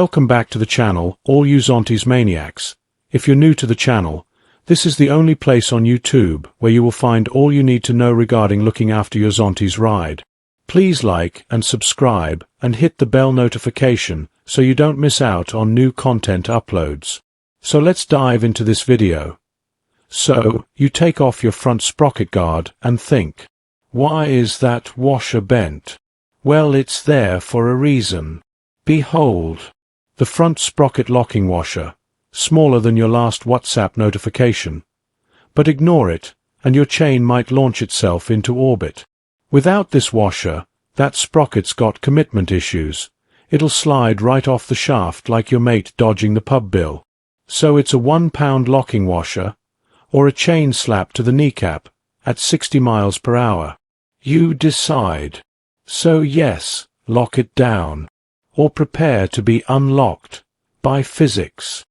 Welcome back to the channel, all you Zontes maniacs. If you're new to the channel, this is the only place on YouTube where you will find all you need to know regarding looking after your Zontes ride. Please like and subscribe and hit the bell notification so you don't miss out on new content uploads. So let's dive into this video. So, you take off your front sprocket guard and think, why is that washer bent? Well, it's there for a reason. Behold, the front sprocket locking washer, smaller than your last WhatsApp notification. But ignore it, and your chain might launch itself into orbit. Without this washer, that sprocket's got commitment issues. It'll slide right off the shaft like your mate dodging the pub bill. So it's a 1-pound locking washer, or a chain slap to the kneecap, at 60 miles per hour. You decide. So yes, lock it down. Or prepare to be unlocked by physics.